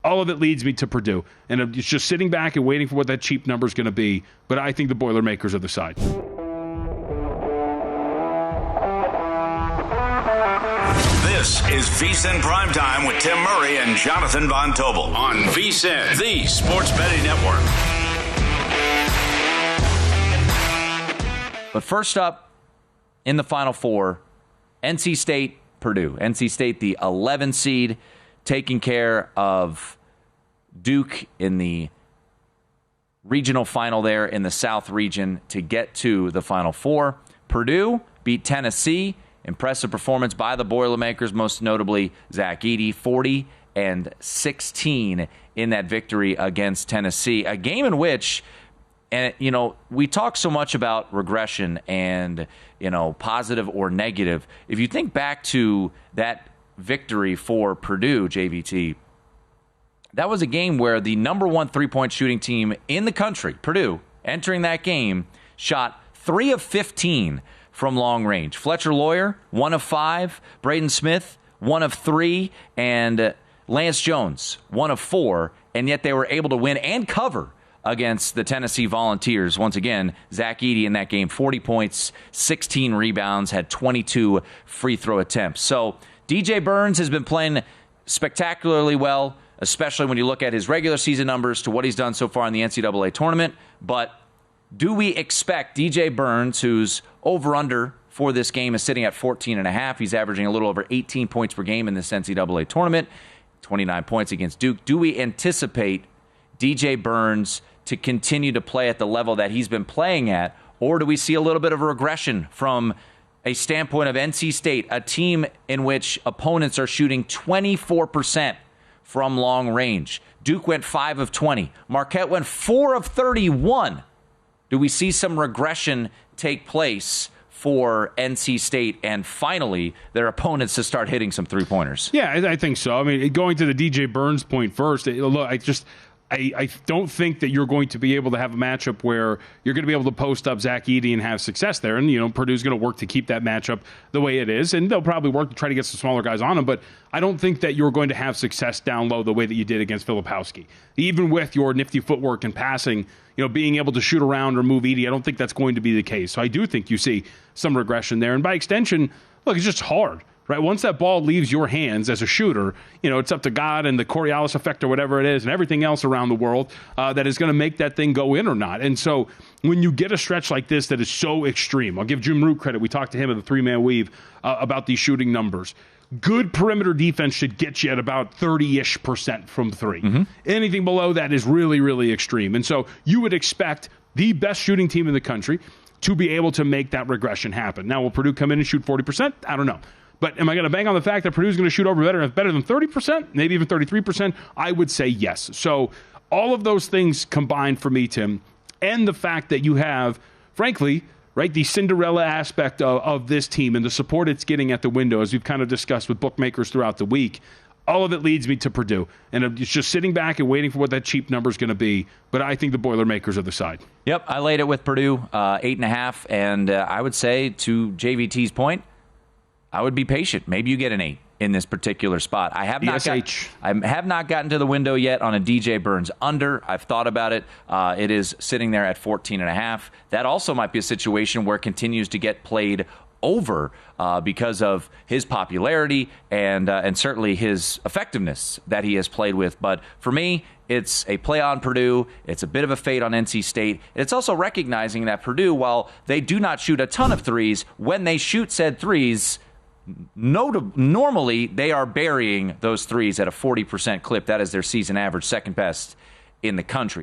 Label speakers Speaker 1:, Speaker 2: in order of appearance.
Speaker 1: all of it leads me to Purdue. And it's just sitting back and waiting for what that cheap number is going to be. But I think the Boilermakers are the side.
Speaker 2: This is VSiN Prime Time with Tim Murray and Jonathan Von Tobel on VSiN, the Sports Betting Network.
Speaker 3: But first up in the Final Four, NC State, Purdue. NC State, the 11 seed, taking care of Duke in the regional final there in the South region to get to the Final Four. Purdue beat Tennessee. Impressive performance by the Boilermakers, most notably Zach Edey, 40-16 in that victory against Tennessee. A game in which, and we talk so much about regression and, positive or negative. If you think back to that victory for Purdue, JVT, that was a game where the number one three-point shooting team in the country, Purdue, entering that game, shot 3 of 15 from long range. Fletcher Lawyer, 1 of 5. Braden Smith, 1 of 3. And Lance Jones, 1 of 4. And yet they were able to win and cover against the Tennessee Volunteers. Once again, Zach Edey in that game, 40 points, 16 rebounds, had 22 free throw attempts. So DJ Burns has been playing spectacularly well, especially when you look at his regular season numbers to what he's done so far in the NCAA tournament. But do we expect DJ Burns, whose over-under for this game is sitting at 14.5, he's averaging a little over 18 points per game in this NCAA tournament, 29 points against Duke. Do we anticipate DJ Burns to continue to play at the level that he's been playing at, or do we see a little bit of a regression from a standpoint of NC State, a team in which opponents are shooting 24% from long range? Duke went 5 of 20. Marquette went 4 of 31. Do we see some regression take place for NC State and finally their opponents to start hitting some three-pointers?
Speaker 1: Yeah, I think so. I mean, going to the DJ Burns point first, look, I don't think that you're going to be able to have a matchup where you're going to be able to post up Zach Edey and have success there. And, Purdue's going to work to keep that matchup the way it is. And they'll probably work to try to get some smaller guys on them. But I don't think that you're going to have success down low the way that you did against Filipowski. Even with your nifty footwork and passing, being able to shoot around or move Edey, I don't think that's going to be the case. So I do think you see some regression there. And by extension, look, it's just hard. Right, once that ball leaves your hands as a shooter, it's up to God and the Coriolis effect or whatever it is and everything else around the world that is going to make that thing go in or not. And so when you get a stretch like this that is so extreme, I'll give Jim Root credit. We talked to him at the three-man weave about these shooting numbers. Good perimeter defense should get you at about 30-ish% from three. Mm-hmm. Anything below that is really, really extreme. And so you would expect the best shooting team in the country to be able to make that regression happen. Now, will Purdue come in and shoot 40%? I don't know. But am I going to bang on the fact that Purdue's going to shoot over better than 30%, maybe even 33%? I would say yes. So all of those things combined for me, Tim, and the fact that you have, frankly, right, the Cinderella aspect of this team and the support it's getting at the window, as we've kind of discussed with bookmakers throughout the week, all of it leads me to Purdue. And I'm just sitting back and waiting for what that cheap number is going to be. But I think the Boilermakers are the side.
Speaker 3: Yep, I laid it with Purdue, 8.5. And I would say, to JVT's point, I would be patient. Maybe you get an 8 in this particular spot. I have not gotten to the window yet on a DJ Burns under. I've thought about it. It is sitting there at 14.5. That also might be a situation where it continues to get played over because of his popularity and certainly his effectiveness that he has played with. But for me, it's a play on Purdue. It's a bit of a fade on NC State. It's also recognizing that Purdue, while they do not shoot a ton of threes, when they shoot said threes, normally they are burying those threes at a 40% clip. That is their season average, second best in the country.